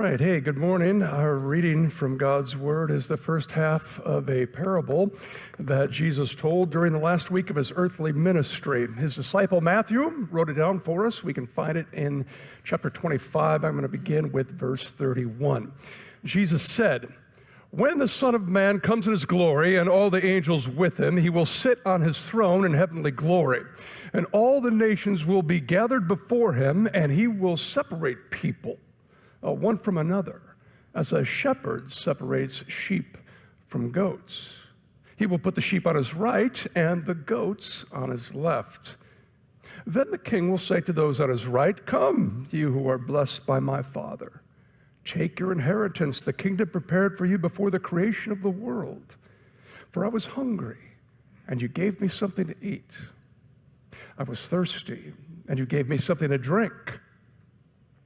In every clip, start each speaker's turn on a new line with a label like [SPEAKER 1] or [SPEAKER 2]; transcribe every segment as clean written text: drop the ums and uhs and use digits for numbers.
[SPEAKER 1] right, hey, good morning. Our reading from God's Word is the first half of a parable that Jesus told during the last week of his earthly ministry. His disciple Matthew wrote it down for us. We can find it in chapter 25. I'm going to begin with verse 31. Jesus said, "When the Son of Man comes in his glory and all the angels with him, he will sit on his throne in heavenly glory. And all the nations will be gathered before him, and he will separate people one from another, as a shepherd separates sheep from goats. He will put the sheep on his right and the goats on his left. Then the king will say to those on his right, 'Come, you who are blessed by my Father. Take your inheritance, the kingdom prepared for you before the creation of the world. For I was hungry, and you gave me something to eat. I was thirsty, and you gave me something to drink.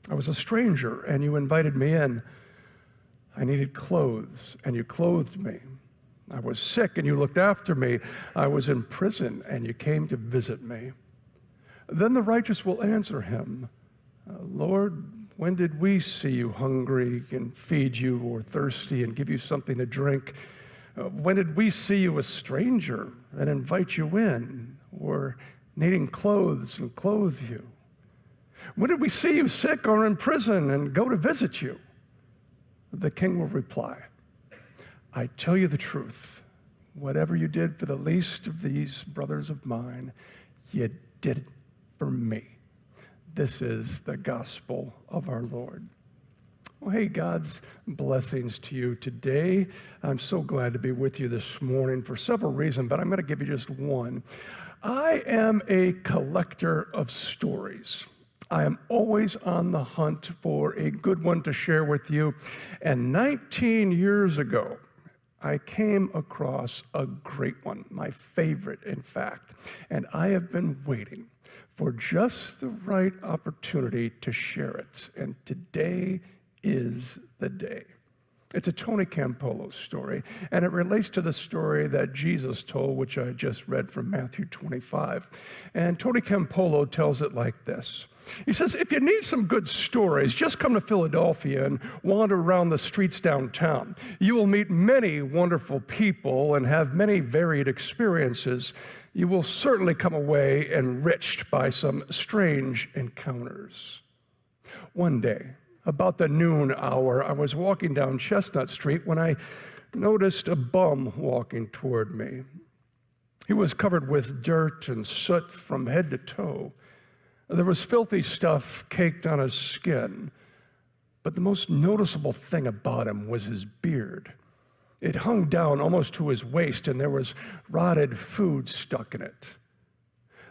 [SPEAKER 1] I was a stranger, and you invited me in. I needed clothes, and you clothed me. I was sick, and you looked after me. I was in prison, and you came to visit me.' Then the righteous will answer him, 'Lord, when did we see you hungry and feed you, or thirsty and give you something to drink? When did we see you a stranger and invite you in, or needing clothes and clothe you? When did we see you sick or in prison and go to visit you?' The king will reply, 'I tell you the truth. Whatever you did for the least of these brothers of mine, you did it for me.'" This is the gospel of our Lord. Well, hey, God's blessings to you today. I'm so glad to be with you this morning for several reasons, but I'm going to give you just one. I am a collector of stories. I am always on the hunt for a good one to share with you. And 19 years ago, I came across a great one, my favorite, in fact. And I have been waiting for just the right opportunity to share it. And today is the day. It's a Tony Campolo story, and it relates to the story that Jesus told, which I just read from Matthew 25. And Tony Campolo tells it like this. He says, "If you need some good stories, just come to Philadelphia and wander around the streets downtown. You will meet many wonderful people and have many varied experiences. You will certainly come away enriched by some strange encounters." One day, about the noon hour, I was walking down Chestnut Street when I noticed a bum walking toward me. He was covered with dirt and soot from head to toe. There was filthy stuff caked on his skin, but the most noticeable thing about him was his beard. It hung down almost to his waist, and there was rotted food stuck in it.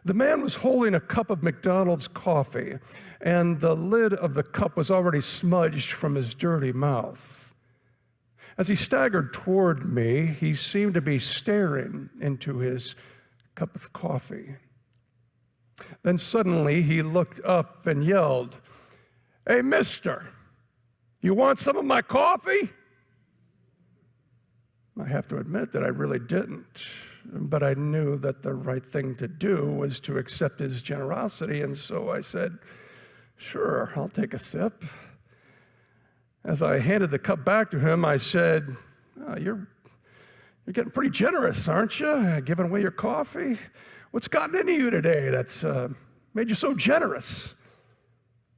[SPEAKER 1] The man was holding a cup of McDonald's coffee, and the lid of the cup was already smudged from his dirty mouth. As he staggered toward me, he seemed to be staring into his cup of coffee. Then suddenly he looked up and yelled, "Hey, mister, you want some of my coffee?" I have to admit that I really didn't, but I knew that the right thing to do was to accept his generosity, and so I said, "Sure, I'll take a sip." As I handed the cup back to him, I said, You're getting pretty generous, aren't you, giving away your coffee? What's gotten into you today that's made you so generous?"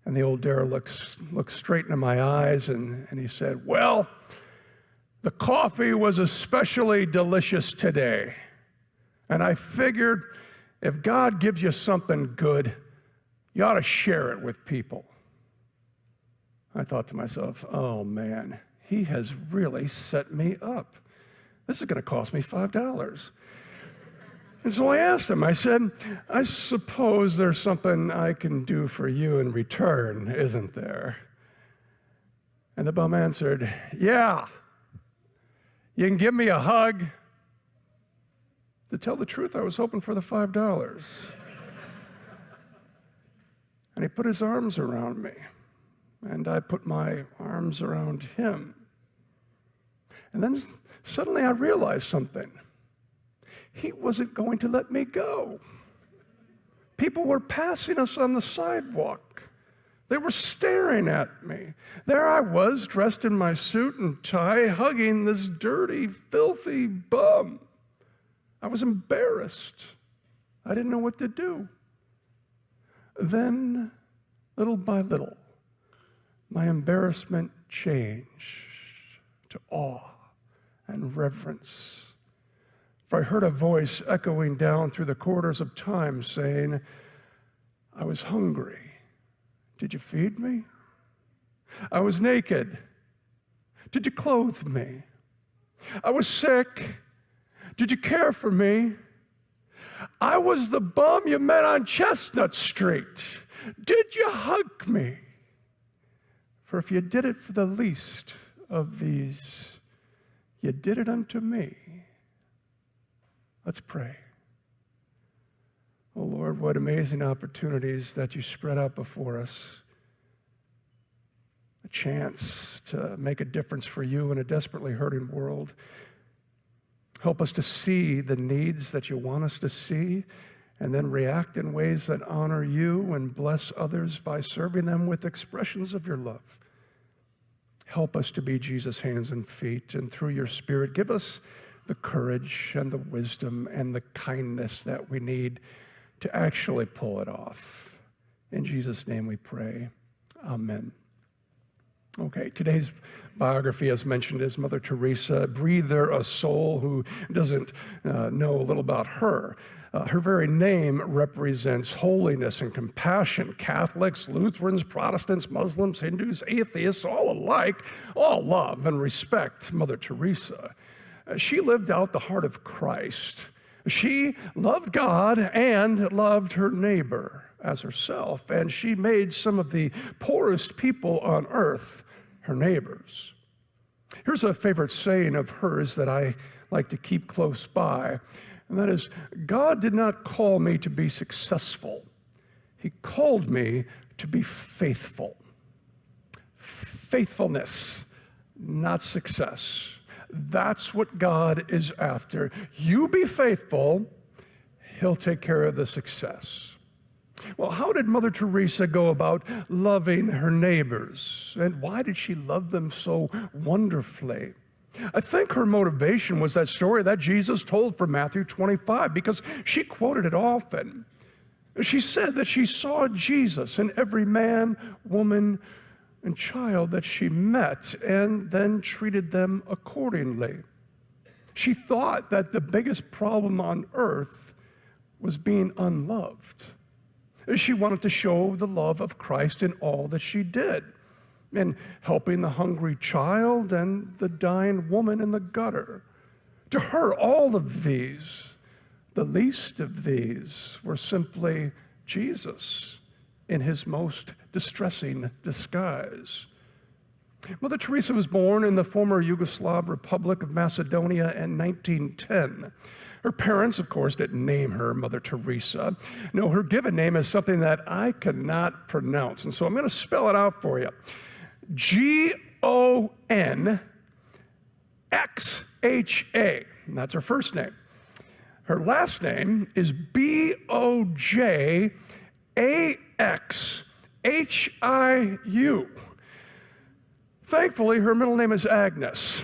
[SPEAKER 1] And the old derelict looked straight into my eyes, and he said, "Well, the coffee was especially delicious today. And I figured if God gives you something good, you ought to share it with people." I thought to myself, oh man, he has really set me up. This is going to cost me $5. And so I asked him, I said, "I suppose there's something I can do for you in return, isn't there?" And the bum answered, "Yeah. You can give me a hug." To tell the truth, I was hoping for the $5. And he put his arms around me, and I put my arms around him. And then suddenly I realized something. He wasn't going to let me go. People were passing us on the sidewalk. They were staring at me. There I was, dressed in my suit and tie, hugging this dirty, filthy bum. I was embarrassed. I didn't know what to do. Then, little by little, my embarrassment changed to awe and reverence. For I heard a voice echoing down through the corridors of time saying, I was hungry. Did you feed me? I was naked. Did you clothe me? I was sick. Did you care for me? I was the bum you met on Chestnut Street. Did you hug me? For if you did it for the least of these, you did it unto me. Let's pray. Oh Lord, what amazing opportunities that you spread out before us. A chance to make a difference for you in a desperately hurting world. Help us to see the needs that you want us to see, and then react in ways that honor you and bless others by serving them with expressions of your love. Help us to be Jesus' hands and feet, and through your Spirit, give us the courage and the wisdom and the kindness that we need to actually pull it off. In Jesus' name we pray. Amen. Okay, today's biography, as mentioned, is Mother Teresa, breather, a soul who doesn't know a little about her. Her very name represents holiness and compassion. Catholics, Lutherans, Protestants, Muslims, Hindus, atheists, all alike, all love and respect Mother Teresa. She lived out the heart of Christ. She loved God and loved her neighbor as herself, and she made some of the poorest people on earth her neighbors. Here's a favorite saying of hers that I like to keep close by, and that is, God did not call me to be successful. He called me to be faithful. Faithfulness, not success. That's what God is after. You be faithful, he'll take care of the success. Well, how did Mother Teresa go about loving her neighbors? And why did she love them so wonderfully? I think her motivation was that story that Jesus told from Matthew 25, because she quoted it often. She said that she saw Jesus in every man, woman, and child that she met, and then treated them accordingly. She thought that the biggest problem on earth was being unloved. She wanted to show the love of Christ in all that she did, in helping the hungry child and the dying woman in the gutter. To her, all of these, the least of these, were simply Jesus in his most distressing disguise. Mother Teresa was born in the former Yugoslav Republic of Macedonia in 1910. Her parents, of course, didn't name her Mother Teresa. No, her given name is something that I cannot pronounce, and so I'm going to spell it out for you. Gonxha, and that's her first name. Her last name is Bojaxhiu. Thankfully, her middle name is Agnes.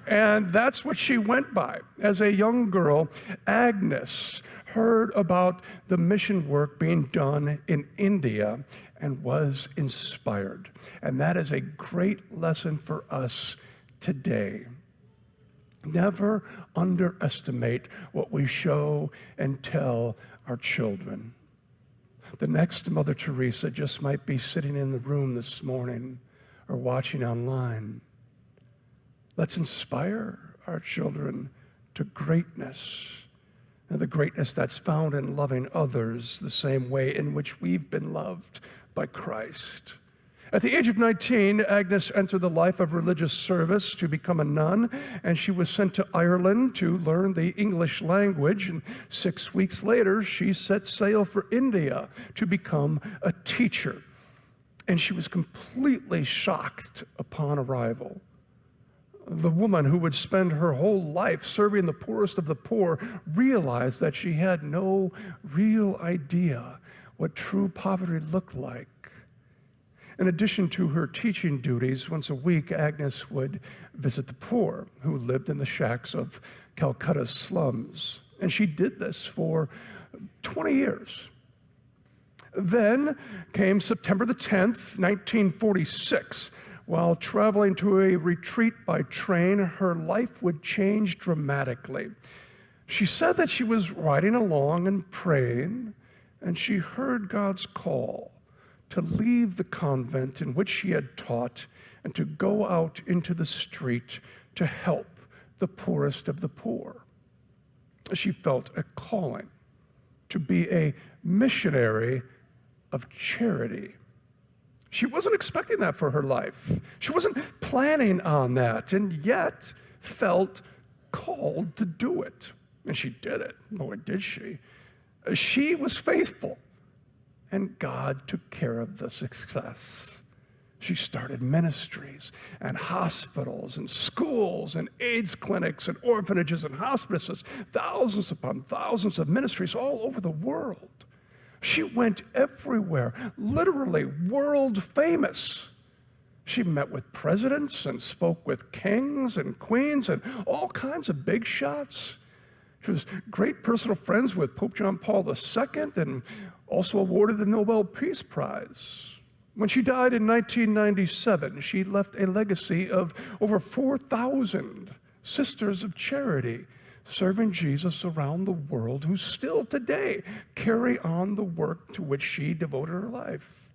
[SPEAKER 1] And that's what she went by. As a young girl, Agnes heard about the mission work being done in India and was inspired. And that is a great lesson for us today. Never underestimate what we show and tell our children. The next Mother Teresa just might be sitting in the room this morning or watching online. Let's inspire our children to greatness, and the greatness that's found in loving others the same way in which we've been loved by Christ. At the age of 19, Agnes entered the life of religious service to become a nun, and she was sent to Ireland to learn the English language. And 6 weeks later, she set sail for India to become a teacher. And she was completely shocked upon arrival. The woman who would spend her whole life serving the poorest of the poor realized that she had no real idea what true poverty looked like. In addition to her teaching duties, once a week, Agnes would visit the poor who lived in the shacks of Calcutta's slums. And she did this for 20 years. Then came September the 10th, 1946. While traveling to a retreat by train, her life would change dramatically. She said that she was riding along and praying, and she heard God's call to leave the convent in which she had taught and to go out into the street to help the poorest of the poor. She felt a calling to be a missionary of charity. She wasn't expecting that for her life. She wasn't planning on that, and yet felt called to do it. And she did it. Boy, did she. She was faithful, and God took care of the success. She started ministries and hospitals and schools and AIDS clinics and orphanages and hospices, thousands upon thousands of ministries all over the world. She went everywhere, literally world famous. She met with presidents and spoke with kings and queens and all kinds of big shots. She was great personal friends with Pope John Paul II and also awarded the Nobel Peace Prize. When she died in 1997, she left a legacy of over 4,000 sisters of charity serving Jesus around the world who still today carry on the work to which she devoted her life.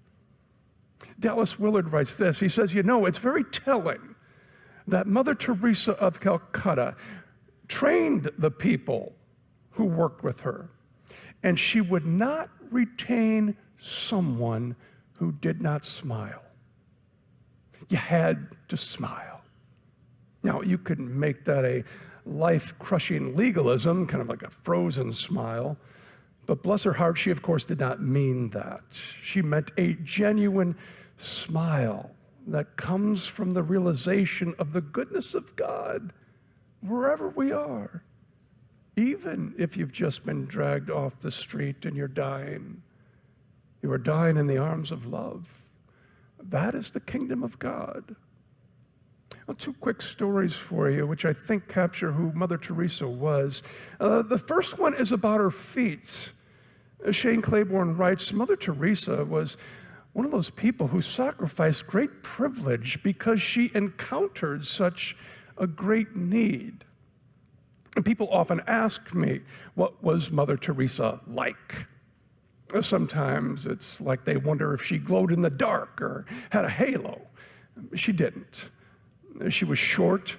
[SPEAKER 1] Dallas Willard writes this. He says, it's very telling that Mother Teresa of Calcutta trained the people who worked with her, and she would not retain someone who did not smile. You had to smile. Now, you could make that a life-crushing legalism, kind of like a frozen smile, but bless her heart, she, of course, did not mean that. She meant a genuine smile that comes from the realization of the goodness of God wherever we are, even if you've just been dragged off the street and you're dying. You are dying in the arms of love. That is the kingdom of God. Well, two quick stories for you, which I think capture who Mother Teresa was. The first one is about her feet. Shane Claiborne writes, Mother Teresa was one of those people who sacrificed great privilege because she encountered such a great need. And people often ask me, what was Mother Teresa like? Sometimes it's like they wonder if she glowed in the dark or had a halo. She didn't. She was short,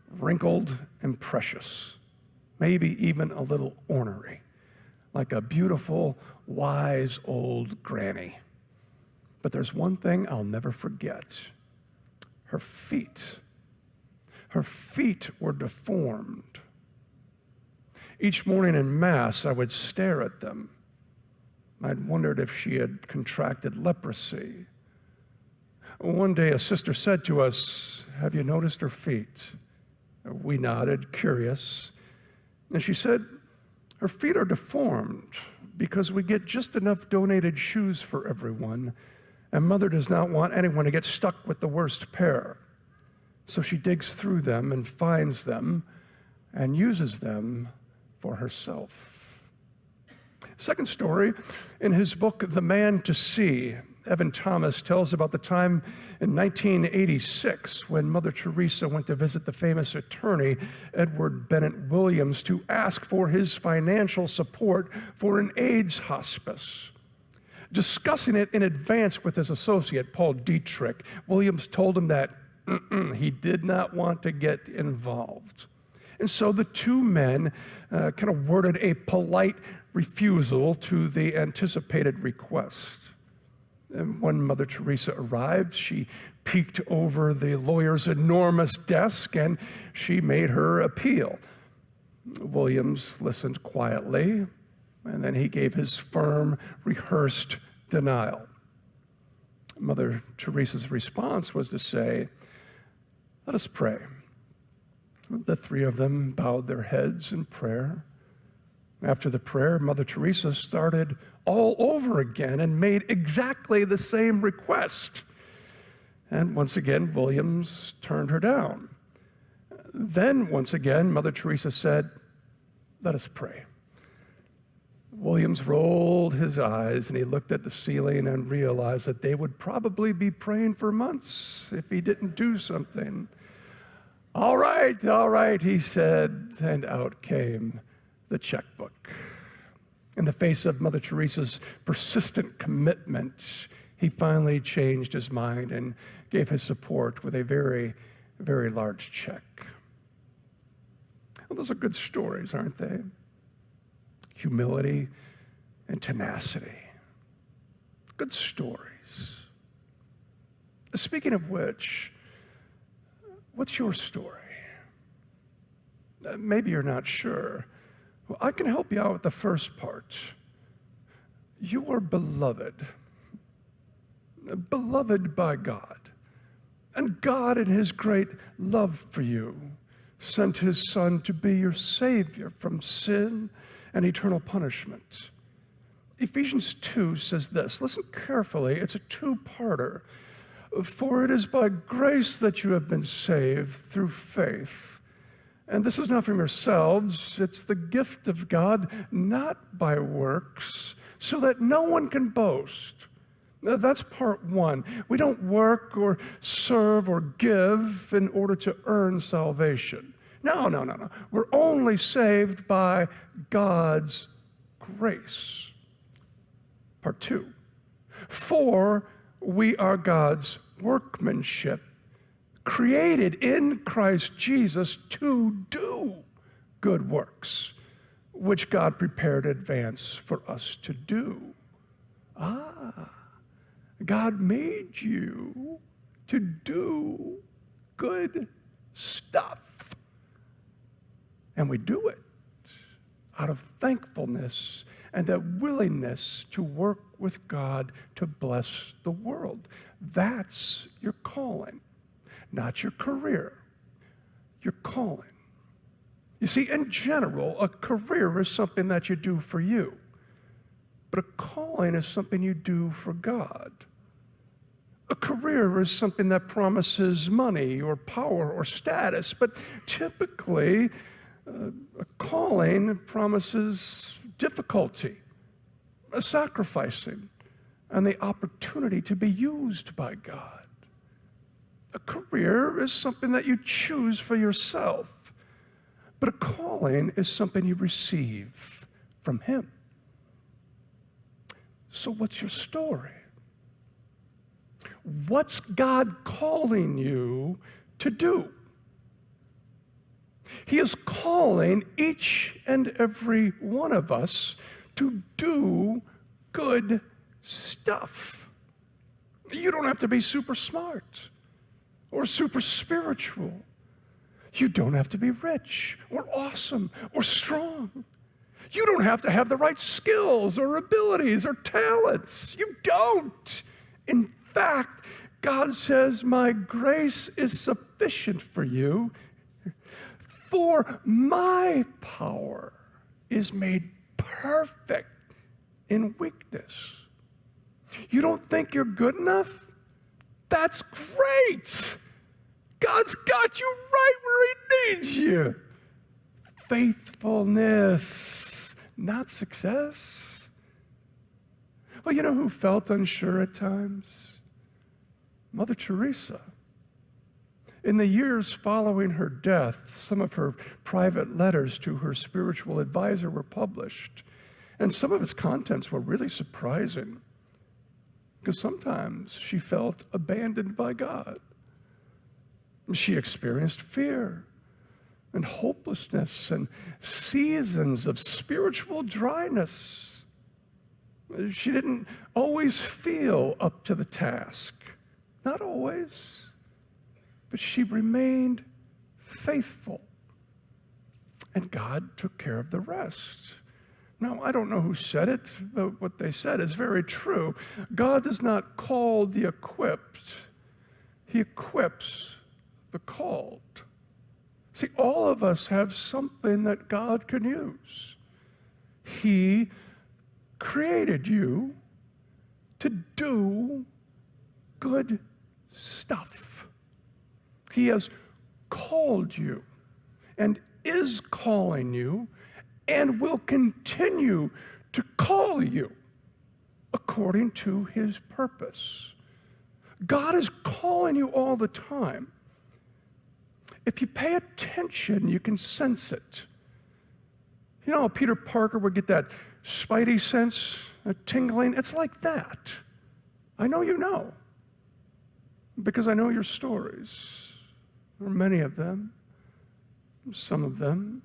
[SPEAKER 1] wrinkled, and precious, maybe even a little ornery, like a beautiful, wise old granny. But there's one thing I'll never forget. Her feet. Her feet were deformed. Each morning in Mass, I would stare at them. I'd wondered if she had contracted leprosy. One day, a sister said to us, "Have you noticed her feet?" We nodded, curious. And she said, "Her feet are deformed because we get just enough donated shoes for everyone, and Mother does not want anyone to get stuck with the worst pair. So she digs through them and finds them and uses them for herself." Second story, in his book, The Man to See, Evan Thomas tells about the time in 1986 when Mother Teresa went to visit the famous attorney, Edward Bennett Williams, to ask for his financial support for an AIDS hospice. Discussing it in advance with his associate, Paul Dietrich, Williams told him that he did not want to get involved. And so the two men kind of worded a polite refusal to the anticipated request. And when Mother Teresa arrived, she peeked over the lawyer's enormous desk and she made her appeal. Williams listened quietly, and then he gave his firm, rehearsed denial. Mother Teresa's response was to say, "Let us pray." The three of them bowed their heads in prayer. After the prayer, Mother Teresa started all over again and made exactly the same request. And once again, Williams turned her down. Then, once again, Mother Teresa said, "Let us pray." Williams rolled his eyes and he looked at the ceiling and realized that they would probably be praying for months if he didn't do something. All right, he said, and out came the checkbook. In the face of Mother Teresa's persistent commitment, he finally changed his mind and gave his support with a very, very large check. Well, those are good stories, aren't they? Humility and tenacity. Good stories. Speaking of which, what's your story? Maybe you're not sure. Well, I can help you out with the first part. You are beloved. Beloved by God. And God, in his great love for you, sent his Son to be your Savior from sin and eternal punishment. Ephesians 2 says this. Listen carefully. It's a two-parter. For it is by grace that you have been saved through faith. And this is not from yourselves. It's the gift of God, not by works, so that no one can boast. Now, that's part one. We don't work or serve or give in order to earn salvation. No. We're only saved by God's grace. Part two. For we are God's workmanship, created in Christ Jesus to do good works, which God prepared in advance for us to do. God made you to do good stuff. And we do it out of thankfulness and a willingness to work with God to bless the world. That's your calling, not your career, your calling. You see, in general, a career is something that you do for you, but a calling is something you do for God. A career is something that promises money or power or status, but typically, a calling promises difficulty, a sacrificing, and the opportunity to be used by God. A career is something that you choose for yourself, but a calling is something you receive from Him. So what's your story? What's God calling you to do? He is calling each and every one of us to do good stuff. You don't have to be super smart or super spiritual. You don't have to be rich or awesome or strong. You don't have to have the right skills or abilities or talents. You don't. In fact, God says, "My grace is sufficient for you, for my power is made perfect in weakness." You don't think you're good enough? That's great. God's got you right where He needs you. Faithfulness, not success. Well, you know who felt unsure at times? Mother Teresa. In the years following her death, some of her private letters to her spiritual advisor were published, and some of its contents were really surprising, because sometimes she felt abandoned by God. She experienced fear and hopelessness and seasons of spiritual dryness. She didn't always feel up to the task. Not always. But she remained faithful. And God took care of the rest. Now, I don't know who said it, but what they said is very true. God does not call the equipped. He equips the called. See, all of us have something that God can use. He created you to do good stuff. He has called you and is calling you and will continue to call you according to his purpose. God is calling you all the time. If you pay attention, you can sense it. You know how Peter Parker would get that spidey sense, a tingling? It's like that. I know you know, because I know your stories. There are many of them, some of them.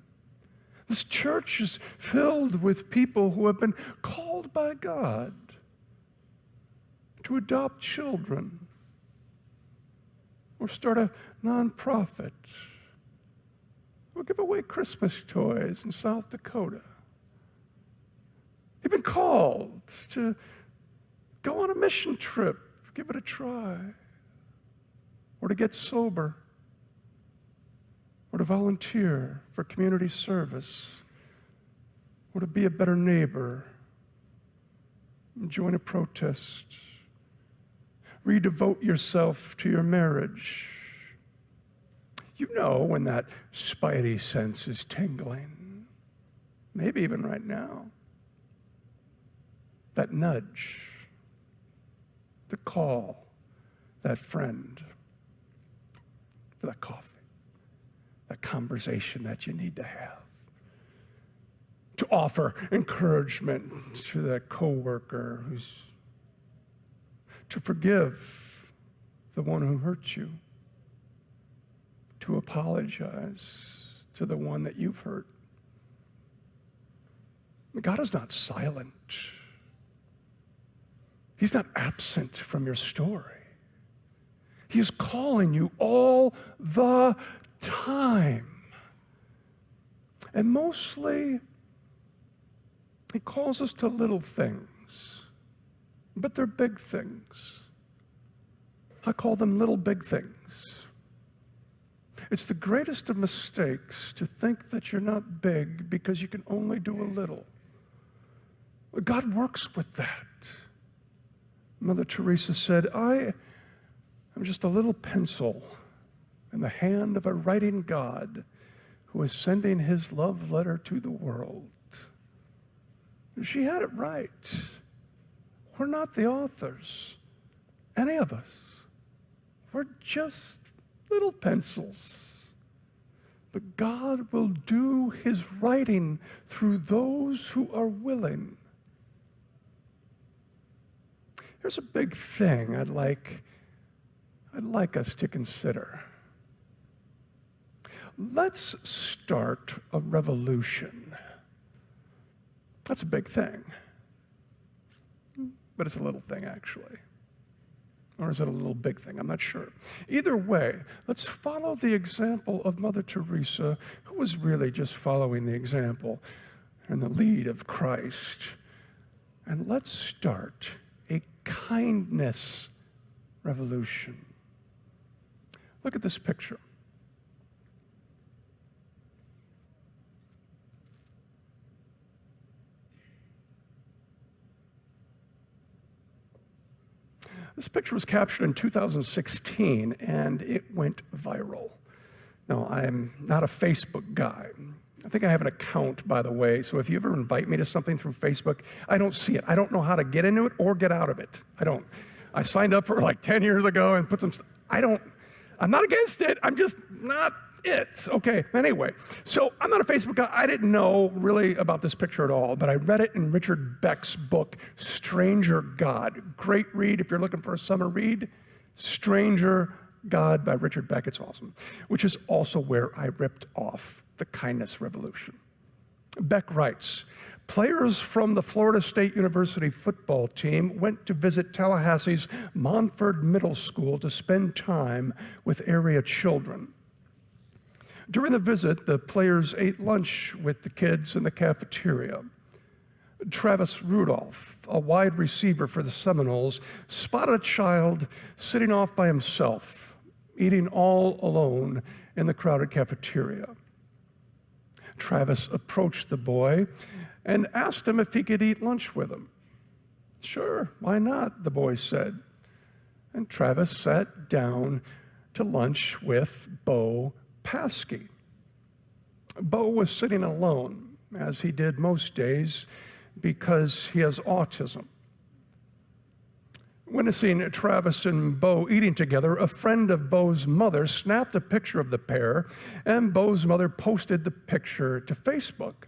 [SPEAKER 1] This church is filled with people who have been called by God to adopt children or start a nonprofit or give away Christmas toys in South Dakota. You've been called to go on a mission trip, give it a try, or to get sober, or to volunteer for community service, or to be a better neighbor, join a protest, redevote yourself to your marriage. You know when that spidey sense is tingling, maybe even right now. That nudge, the call, that friend for that coffee, that conversation that you need to have, to offer encouragement to that coworker to forgive the one who hurt you, to apologize to the one that you've hurt. God is not silent. He's not absent from your story. He is calling you all the time. And mostly, he calls us to little things, but they're big things. I call them little big things. It's the greatest of mistakes to think that you're not big because you can only do a little. God works with that. Mother Teresa said, I am just a little pencil in the hand of a writing God who is sending his love letter to the world. She had it right. We're not the authors, any of us. We're just little pencils. But God will do his writing through those who are willing. Here's a big thing I'd like us to consider. Let's start a revolution. That's a big thing. But it's a little thing, actually. Or is it a little big thing? I'm not sure. Either way, let's follow the example of Mother Teresa, who was really just following the example and the lead of Christ. And let's start a kindness revolution. Look at this picture. This picture was captured in 2016, and it went viral. Now, I'm not a Facebook guy. I think I have an account, by the way, so if you ever invite me to something through Facebook, I don't see it. I don't know how to get into it or get out of it. I don't. I signed up for it like 10 years ago and put some stuff. I'm not against it. I'm just not it. Okay, anyway. So I'm not a Facebook guy. I didn't know really about this picture at all, but I read it in Richard Beck's book, Stranger God. Great read if you're looking for a summer read. Stranger God by Richard Beck. It's awesome. Which is also where I ripped off the kindness revolution. Beck writes, players from the Florida State University football team went to visit Tallahassee's Montford Middle School to spend time with area children. During the visit, the players ate lunch with the kids in the cafeteria. Travis Rudolph, a wide receiver for the Seminoles, spotted a child sitting off by himself, eating all alone in the crowded cafeteria. Travis approached the boy and asked him if he could eat lunch with him. Sure, why not, the boy said. and Travis sat down to lunch with Bo Paskey. Bo was sitting alone, as he did most days, because he has autism. Witnessing Travis and Bo eating together, a friend of Bo's mother snapped a picture of the pair, and Bo's mother posted the picture to Facebook.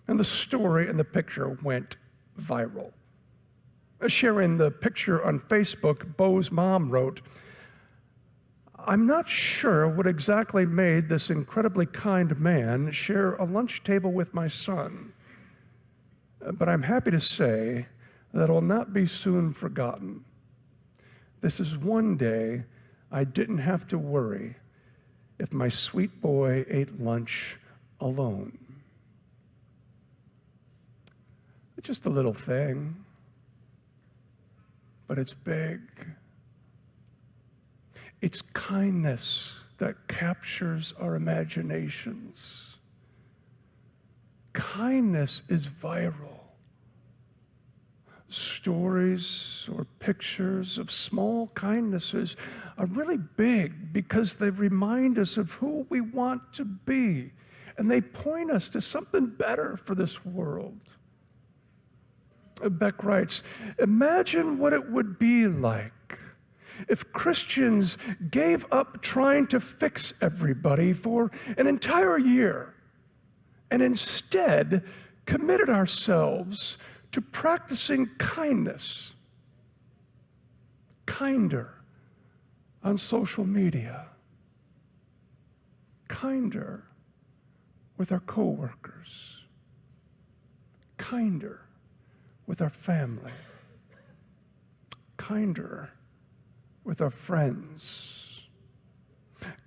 [SPEAKER 1] And the story in the picture went viral. Sharing the picture on Facebook, Bo's mom wrote, "I'm not sure what exactly made this incredibly kind man share a lunch table with my son, but I'm happy to say that it will not be soon forgotten. This is one day I didn't have to worry if my sweet boy ate lunch alone." It's just a little thing, but it's big. It's kindness that captures our imaginations. Kindness is viral. Stories or pictures of small kindnesses are really big because they remind us of who we want to be, and they point us to something better for this world. Beck writes, "Imagine what it would be like if Christians gave up trying to fix everybody for an entire year and instead committed ourselves to practicing kindness, kinder on social media, kinder with our coworkers, kinder with our family, kinder with our friends,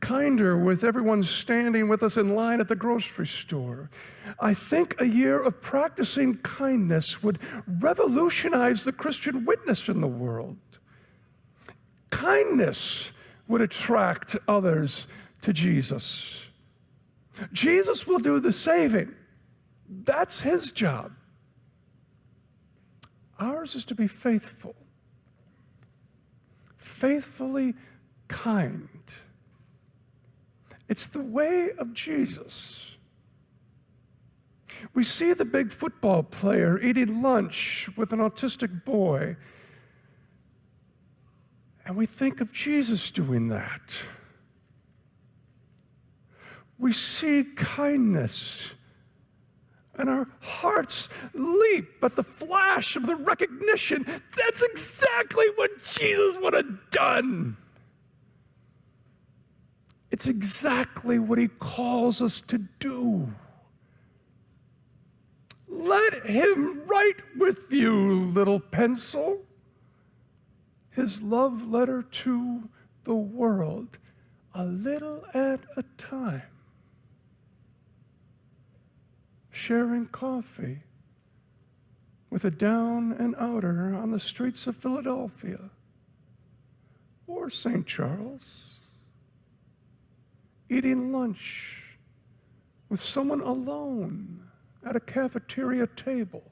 [SPEAKER 1] kinder with everyone standing with us in line at the grocery store. I think a year of practicing kindness would revolutionize the Christian witness in the world. Kindness would attract others to Jesus. Jesus will do the saving. That's his job. Ours is to be faithful, faithfully kind. It's the way of Jesus. We see the big football player eating lunch with an autistic boy, and we think of Jesus doing that. We see kindness, and our hearts leap at the flash of the recognition. That's exactly what Jesus would have done. It's exactly what he calls us to do. Let him write with you, little pencil, his love letter to the world, a little at a time. Sharing coffee with a down and outer on the streets of Philadelphia or St. Charles. Eating lunch with someone alone at a cafeteria table.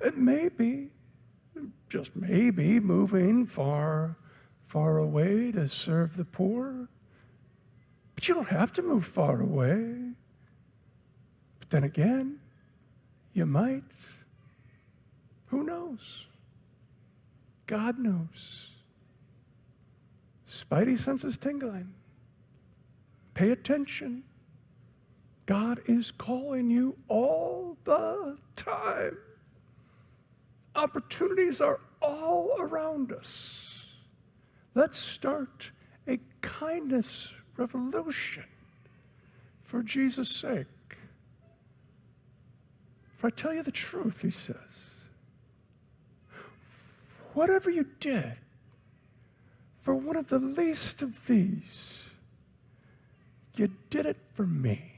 [SPEAKER 1] And maybe, just maybe, moving far, far away to serve the poor. But you don't have to move far away. But then again, you might. Who knows? God knows. Spidey senses tingling. Pay attention. God is calling you all the time. Opportunities are all around us. Let's start a kindness revolution for Jesus' sake. If I tell you the truth, he says, whatever you did for one of the least of these, you did it for me.